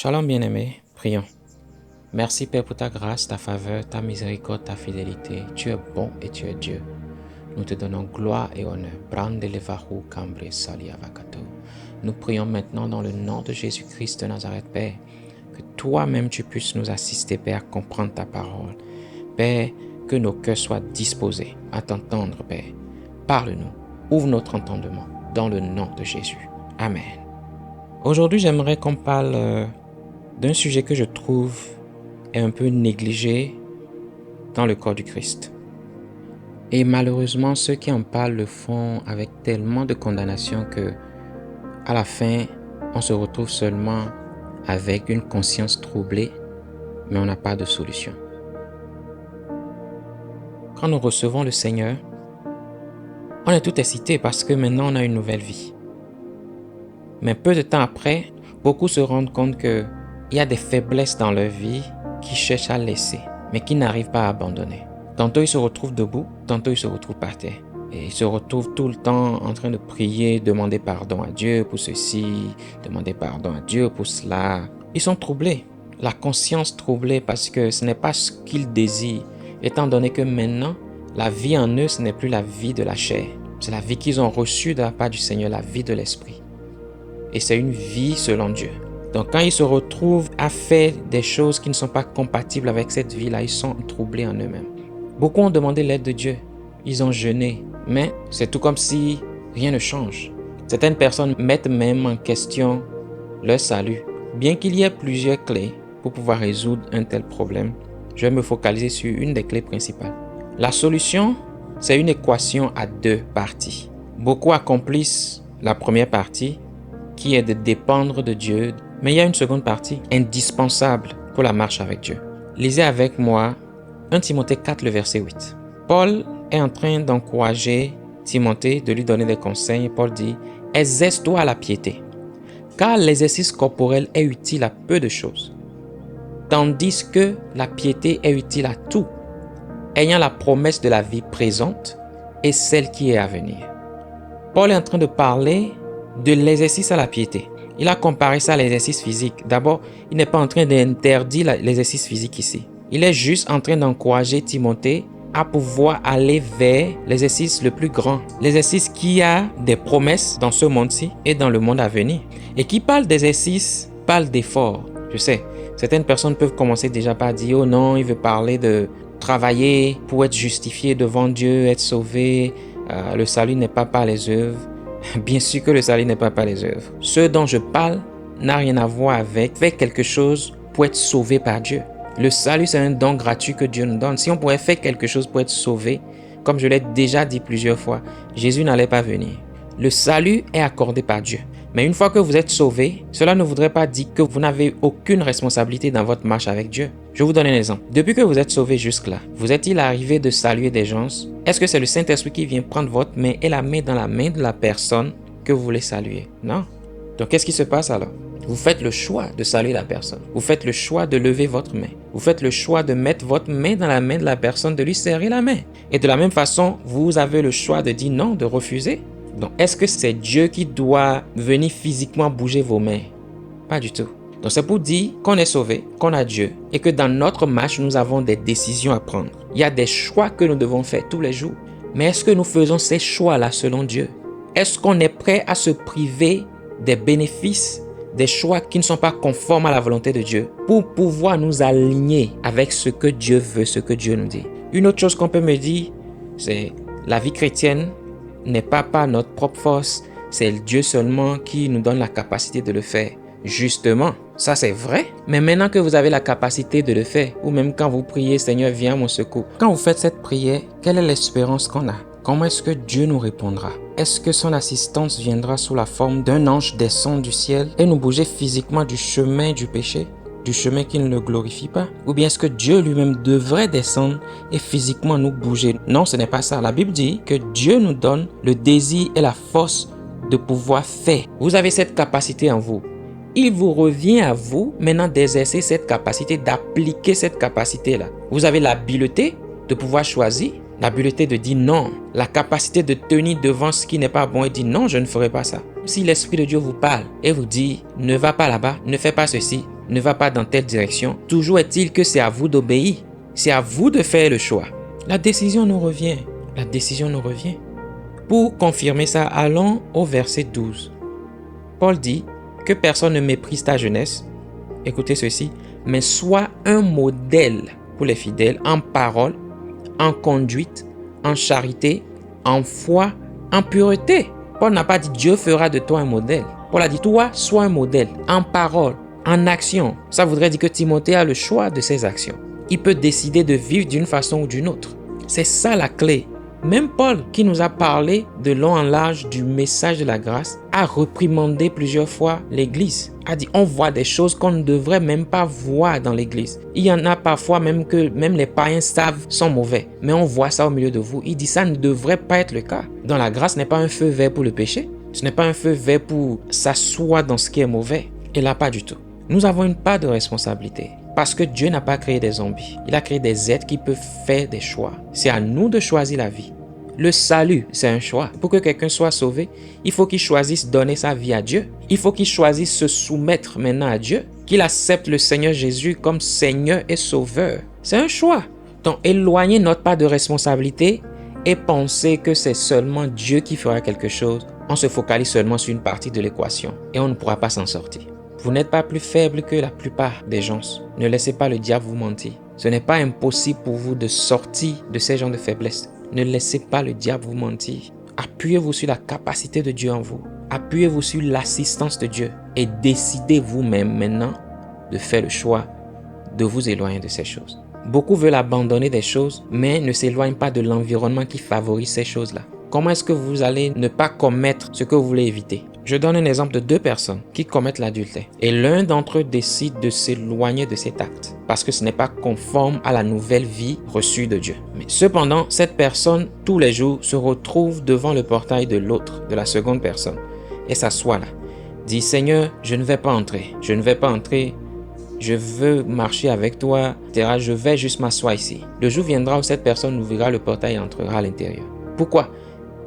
Shalom bien-aimé, prions. Merci Père pour ta grâce, ta faveur, ta miséricorde, ta fidélité. Tu es bon et tu es Dieu. Nous te donnons gloire et honneur. Brandelevahu cambre sali avakato. Nous prions maintenant dans le nom de Jésus-Christ de Nazareth, Père, que toi-même tu puisses nous assister, Père, à comprendre ta parole. Père, que nos cœurs soient disposés à t'entendre, Père. Parle-nous, ouvre notre entendement dans le nom de Jésus. Amen. Aujourd'hui, j'aimerais qu'on parle d'un sujet que je trouve est un peu négligé dans le corps du Christ. Et malheureusement, ceux qui en parlent le font avec tellement de condamnation que, à la fin, on se retrouve seulement avec une conscience troublée, mais on n'a pas de solution. Quand nous recevons le Seigneur, on est tout excité parce que maintenant on a une nouvelle vie. Mais peu de temps après, beaucoup se rendent compte qu'il y a des faiblesses dans leur vie qui cherchent à laisser, mais qui n'arrivent pas à abandonner. Tantôt ils se retrouvent debout, tantôt ils se retrouvent par terre. Et ils se retrouvent tout le temps en train de prier, demander pardon à Dieu pour ceci, demander pardon à Dieu pour cela. Ils sont troublés, la conscience troublée parce que ce n'est pas ce qu'ils désirent, étant donné que maintenant, la vie en eux, ce n'est plus la vie de la chair. C'est la vie qu'ils ont reçue de la part du Seigneur, la vie de l'Esprit. Et c'est une vie selon Dieu. Donc quand ils se retrouvent à faire des choses qui ne sont pas compatibles avec cette vie-là, ils sont troublés en eux-mêmes. Beaucoup ont demandé l'aide de Dieu. Ils ont jeûné. Mais c'est tout comme si rien ne change. Certaines personnes mettent même en question leur salut. Bien qu'il y ait plusieurs clés pour pouvoir résoudre un tel problème, je vais me focaliser sur une des clés principales. La solution, c'est une équation à deux parties. Beaucoup accomplissent la première partie, qui est de dépendre de Dieu. Mais il y a une seconde partie, indispensable pour la marche avec Dieu. Lisez avec moi 1 Timothée 4, le verset 8. Paul est en train d'encourager Timothée, de lui donner des conseils. Paul dit, « Exerce-toi à la piété, car l'exercice corporel est utile à peu de choses, tandis que la piété est utile à tout, ayant la promesse de la vie présente et celle qui est à venir. » Paul est en train de parler de l'exercice à la piété. Il a comparé ça à l'exercice physique. D'abord, il n'est pas en train d'interdire l'exercice physique ici. Il est juste en train d'encourager Timothée à pouvoir aller vers l'exercice le plus grand. L'exercice qui a des promesses dans ce monde-ci et dans le monde à venir. Et qui parle d'exercice, parle d'effort. Je sais, certaines personnes peuvent commencer déjà par dire « Oh non, il veut parler de travailler pour être justifié devant Dieu, être sauvé. Le salut n'est pas par les œuvres. » Bien sûr que le salut n'est pas par les œuvres. Ce dont je parle n'a rien à voir avec faire quelque chose pour être sauvé par Dieu. Le salut, c'est un don gratuit que Dieu nous donne. Si on pouvait faire quelque chose pour être sauvé, comme je l'ai déjà dit plusieurs fois, Jésus n'allait pas venir. Le salut est accordé par Dieu. Mais une fois que vous êtes sauvé, cela ne voudrait pas dire que vous n'avez aucune responsabilité dans votre marche avec Dieu. Je vous donne un exemple. Depuis que vous êtes sauvé jusque-là, vous est-il arrivé de saluer des gens? Est-ce que c'est le Saint-Esprit qui vient prendre votre main et la mettre dans la main de la personne que vous voulez saluer? Non. Donc qu'est-ce qui se passe alors? Vous faites le choix de saluer la personne. Vous faites le choix de lever votre main. Vous faites le choix de mettre votre main dans la main de la personne, de lui serrer la main. Et de la même façon, vous avez le choix de dire non, de refuser. Donc, est-ce que c'est Dieu qui doit venir physiquement bouger vos mains? Pas du tout. Donc, c'est pour dire qu'on est sauvé, qu'on a Dieu et que dans notre marche, nous avons des décisions à prendre. Il y a des choix que nous devons faire tous les jours. Mais est-ce que nous faisons ces choix-là selon Dieu? Est-ce qu'on est prêt à se priver des bénéfices, des choix qui ne sont pas conformes à la volonté de Dieu pour pouvoir nous aligner avec ce que Dieu veut, ce que Dieu nous dit? Une autre chose qu'on peut me dire, c'est la vie chrétienne n'est pas par notre propre force, c'est Dieu seulement qui nous donne la capacité de le faire. Justement, ça c'est vrai, mais maintenant que vous avez la capacité de le faire, ou même quand vous priez, Seigneur, viens à mon secours. Quand vous faites cette prière, quelle est l'espérance qu'on a? Comment est-ce que Dieu nous répondra? Est-ce que son assistance viendra sous la forme d'un ange descend du ciel et nous bouger physiquement du chemin du péché? Du chemin qui ne le glorifie pas? Ou bien est-ce que Dieu lui-même devrait descendre et physiquement nous bouger? Non, ce n'est pas ça. La Bible dit que Dieu nous donne le désir et la force de pouvoir faire. Vous avez cette capacité en vous. Il vous revient à vous maintenant d'exercer cette capacité, d'appliquer cette capacité-là. Vous avez l'habileté de pouvoir choisir, l'habileté de dire non, la capacité de tenir devant ce qui n'est pas bon et dire non, je ne ferai pas ça. Si l'Esprit de Dieu vous parle et vous dit ne va pas là-bas, ne fais pas ceci, ne va pas dans telle direction. Toujours est-il que c'est à vous d'obéir. C'est à vous de faire le choix. La décision nous revient. La décision nous revient. Pour confirmer ça, allons au verset 12. Paul dit que personne ne méprise ta jeunesse. Écoutez ceci. Mais sois un modèle pour les fidèles en parole, en conduite, en charité, en foi, en pureté. Paul n'a pas dit Dieu fera de toi un modèle. Paul a dit toi, sois un modèle en parole, en action. Ça voudrait dire que Timothée a le choix de ses actions. Il peut décider de vivre d'une façon ou d'une autre. C'est ça la clé. Même Paul, qui nous a parlé de long en large du message de la grâce, a réprimandé plusieurs fois l'Église. A dit, on voit des choses qu'on ne devrait même pas voir dans l'Église. Il y en a parfois même que même les païens savent sont mauvais. Mais on voit ça au milieu de vous. Il dit, ça ne devrait pas être le cas. Dans la grâce, ce n'est pas un feu vert pour le péché. Ce n'est pas un feu vert pour s'asseoir dans ce qui est mauvais. Et là, pas du tout. Nous avons une part de responsabilité. Parce que Dieu n'a pas créé des zombies. Il a créé des êtres qui peuvent faire des choix. C'est à nous de choisir la vie. Le salut, c'est un choix. Pour que quelqu'un soit sauvé, il faut qu'il choisisse donner sa vie à Dieu. Il faut qu'il choisisse se soumettre maintenant à Dieu. Qu'il accepte le Seigneur Jésus comme Seigneur et Sauveur. C'est un choix. Donc, éloigner notre part de responsabilité et penser que c'est seulement Dieu qui fera quelque chose, on se focalise seulement sur une partie de l'équation et on ne pourra pas s'en sortir. Vous n'êtes pas plus faible que la plupart des gens. Ne laissez pas le diable vous mentir. Ce n'est pas impossible pour vous de sortir de ces genres de faiblesse. Ne laissez pas le diable vous mentir. Appuyez-vous sur la capacité de Dieu en vous. Appuyez-vous sur l'assistance de Dieu. Et décidez vous-même maintenant de faire le choix de vous éloigner de ces choses. Beaucoup veulent abandonner des choses, mais ne s'éloignent pas de l'environnement qui favorise ces choses-là. Comment est-ce que vous allez ne pas commettre ce que vous voulez éviter? Je donne un exemple de deux personnes qui commettent l'adultère. Et l'un d'entre eux décide de s'éloigner de cet acte parce que ce n'est pas conforme à la nouvelle vie reçue de Dieu. Mais cependant, cette personne, tous les jours, se retrouve devant le portail de l'autre, de la seconde personne, et s'assoit là. Dit, Seigneur, je ne vais pas entrer. Je ne vais pas entrer. Je veux marcher avec toi, etc. Je vais juste m'asseoir ici. Le jour viendra où cette personne ouvrira le portail et entrera à l'intérieur. Pourquoi?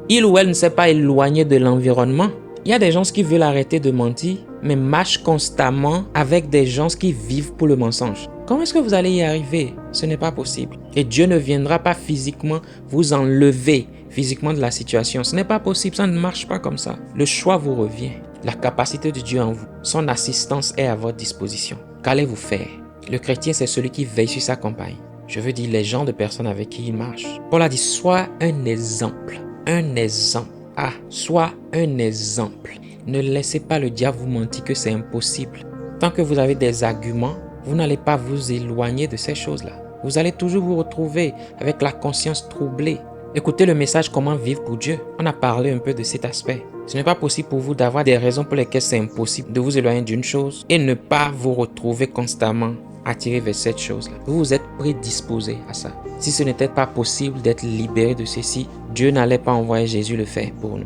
Il ou elle ne s'est pas éloigné de l'environnement. Il y a des gens qui veulent arrêter de mentir, mais marchent constamment avec des gens qui vivent pour le mensonge. Comment est-ce que vous allez y arriver? Ce n'est pas possible. Et Dieu ne viendra pas physiquement vous enlever physiquement de la situation. Ce n'est pas possible, ça ne marche pas comme ça. Le choix vous revient. La capacité de Dieu en vous, son assistance est à votre disposition. Qu'allez-vous faire? Le chrétien, c'est celui qui veille sur sa compagne. Je veux dire les gens de personnes avec qui il marche. Paul a dit, sois un exemple. Un exemple. Ah, sois un exemple. Ne laissez pas le diable vous mentir que c'est impossible. Tant que vous avez des arguments, vous n'allez pas vous éloigner de ces choses-là. Vous allez toujours vous retrouver avec la conscience troublée. Écoutez le message Comment vivre pour Dieu. On a parlé un peu de cet aspect. Ce n'est pas possible pour vous d'avoir des raisons pour lesquelles c'est impossible de vous éloigner d'une chose et ne pas vous retrouver constamment attiré vers cette chose-là. Vous êtes prédisposé à ça. Si ce n'était pas possible d'être libéré de ceci, Dieu n'allait pas envoyer Jésus le faire pour nous.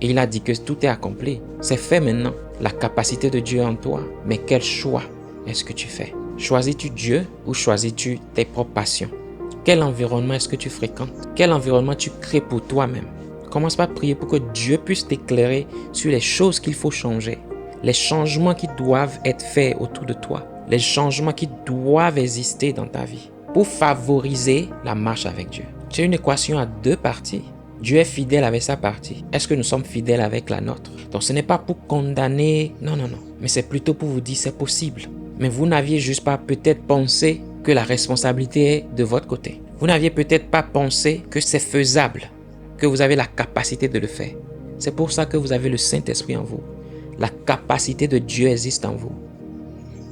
Et il a dit que tout est accompli. C'est fait maintenant. La capacité de Dieu en toi. Mais quel choix est-ce que tu fais? Choisis-tu Dieu ou choisis-tu tes propres passions? Quel environnement est-ce que tu fréquentes? Quel environnement tu crées pour toi-même? Commence par prier pour que Dieu puisse t'éclairer sur les choses qu'il faut changer. Les changements qui doivent être faits autour de toi. Les changements qui doivent exister dans ta vie pour favoriser la marche avec Dieu. C'est une équation à deux parties. Dieu est fidèle avec sa partie. Est-ce que nous sommes fidèles avec la nôtre? Donc ce n'est pas pour condamner, non. Mais c'est plutôt pour vous dire c'est possible. Mais vous n'aviez juste pas peut-être pensé que la responsabilité est de votre côté. Vous n'aviez peut-être pas pensé que c'est faisable, que vous avez la capacité de le faire. C'est pour ça que vous avez le Saint-Esprit en vous. La capacité de Dieu existe en vous.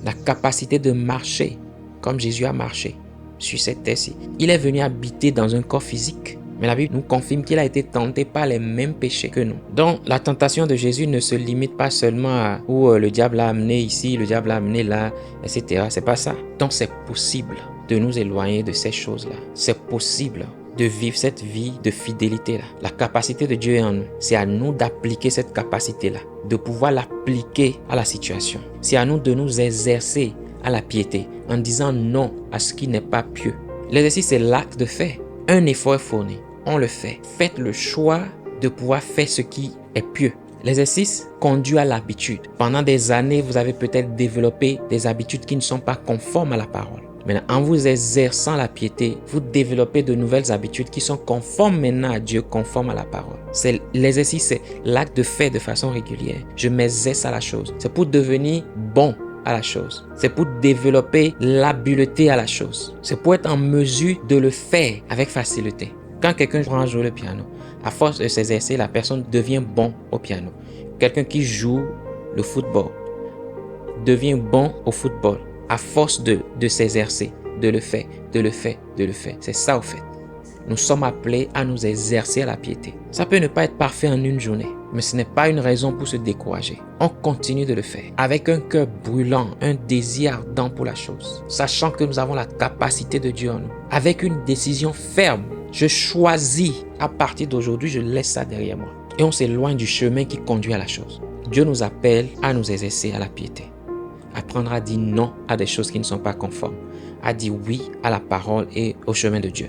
La capacité de marcher comme Jésus a marché sur cette terre-ci. Il est venu habiter dans un corps physique. Mais la Bible nous confirme qu'il a été tenté par les mêmes péchés que nous. Donc, la tentation de Jésus ne se limite pas seulement à où le diable l'a amené ici, le diable l'a amené là, etc. C'est pas ça. Donc, c'est possible de nous éloigner de ces choses-là. C'est possible de vivre cette vie de fidélité-là. La capacité de Dieu est en nous. C'est à nous d'appliquer cette capacité-là, de pouvoir l'appliquer à la situation. C'est à nous de nous exercer à la piété en disant non à ce qui n'est pas pieux. L'exercice, c'est l'acte de fait. Un effort est fourni. On le fait. Faites le choix de pouvoir faire ce qui est pieux. L'exercice conduit à l'habitude. Pendant des années, vous avez peut-être développé des habitudes qui ne sont pas conformes à la parole. Maintenant, en vous exerçant la piété, vous développez de nouvelles habitudes qui sont conformes maintenant à Dieu, conformes à la parole. L'exercice, c'est l'acte de faire de façon régulière. Je m'exerce à la chose. C'est pour devenir bon à la chose. C'est pour développer l'habileté à la chose. C'est pour être en mesure de le faire avec facilité. Quand quelqu'un apprend à jouer le piano, à force de s'exercer, la personne devient bon au piano. Quelqu'un qui joue le football devient bon au football à force de s'exercer, de le faire. C'est ça au fait. Nous sommes appelés à nous exercer à la piété. Ça peut ne pas être parfait en une journée, mais ce n'est pas une raison pour se décourager. On continue de le faire avec un cœur brûlant, un désir ardent pour la chose, sachant que nous avons la capacité de Dieu en nous. Avec une décision ferme, je choisis à partir d'aujourd'hui, je laisse ça derrière moi. Et on s'éloigne du chemin qui conduit à la chose. Dieu nous appelle à nous exercer à la piété. Apprendre à dire non à des choses qui ne sont pas conformes. À dire oui à la parole et au chemin de Dieu.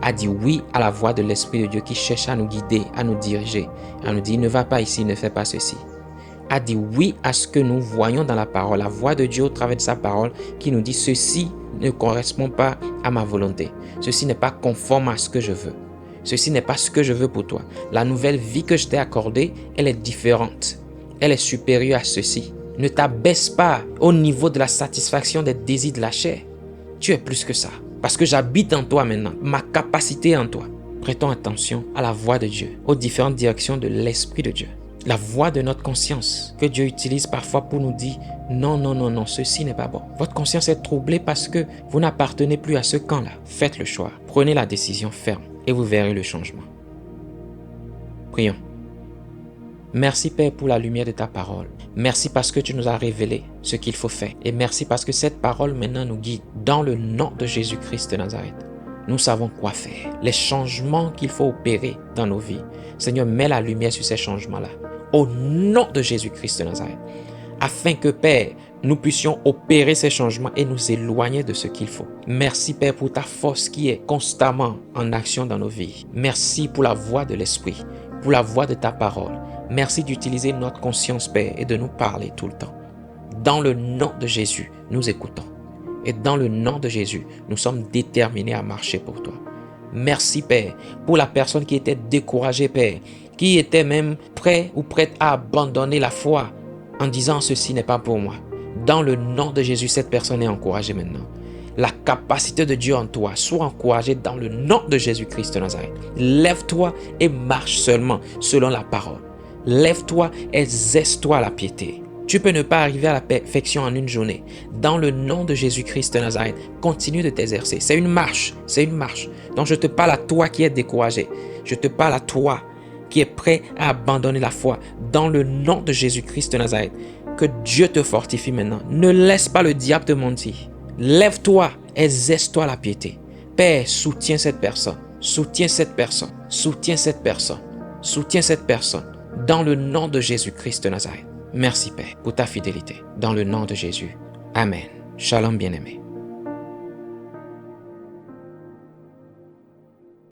À dire oui à la voix de l'Esprit de Dieu qui cherche à nous guider, à nous diriger, à nous dire ne va pas ici, ne fais pas ceci. À dire oui à ce que nous voyons dans la parole, la voix de Dieu au travers de sa parole qui nous dit ceci ne correspond pas à ma volonté. Ceci n'est pas conforme à ce que je veux. Ceci n'est pas ce que je veux pour toi. La nouvelle vie que je t'ai accordée, elle est différente. Elle est supérieure à ceci. Ne t'abaisse pas au niveau de la satisfaction des désirs de la chair. Tu es plus que ça. Parce que j'habite en toi maintenant. Ma capacité est en toi. Prêtons attention à la voix de Dieu, aux différentes directions de l'Esprit de Dieu. La voix de notre conscience que Dieu utilise parfois pour nous dire non, ceci n'est pas bon. Votre conscience est troublée parce que vous n'appartenez plus à ce camp-là. Faites le choix. Prenez la décision ferme et vous verrez le changement. Prions. Merci Père pour la lumière de ta parole. Merci parce que tu nous as révélé ce qu'il faut faire. Et merci parce que cette parole maintenant nous guide. Dans le nom de Jésus-Christ de Nazareth, nous savons quoi faire. Les changements qu'il faut opérer dans nos vies. Seigneur, mets la lumière sur ces changements-là. Au nom de Jésus-Christ de Nazareth. Afin que Père, nous puissions opérer ces changements et nous éloigner de ce qu'il faut. Merci Père pour ta force qui est constamment en action dans nos vies. Merci pour la voix de l'Esprit, pour la voix de ta parole. Merci d'utiliser notre conscience, Père, et de nous parler tout le temps. Dans le nom de Jésus, nous écoutons. Et dans le nom de Jésus, nous sommes déterminés à marcher pour toi. Merci, Père, pour la personne qui était découragée, Père, qui était même prêt ou prête à abandonner la foi en disant « ceci n'est pas pour moi ». Dans le nom de Jésus, cette personne est encouragée maintenant. La capacité de Dieu en toi, sois encouragée dans le nom de Jésus-Christ de Nazareth. Lève-toi et marche seulement selon la parole. Lève-toi, exerce-toi à la piété. Tu peux ne pas arriver à la perfection en une journée. Dans le nom de Jésus-Christ de Nazareth, continue de t'exercer. C'est une marche, c'est une marche. Donc je te parle à toi qui es découragé. Je te parle à toi qui est prêt à abandonner la foi. Dans le nom de Jésus-Christ de Nazareth, que Dieu te fortifie maintenant. Ne laisse pas le diable te mentir. Lève-toi, exerce-toi à la piété. Père, soutiens cette personne. Soutiens cette personne. Soutiens cette personne. Soutiens cette personne. Dans le nom de Jésus-Christ de Nazareth. Merci Père pour ta fidélité. Dans le nom de Jésus. Amen. Shalom bien-aimé.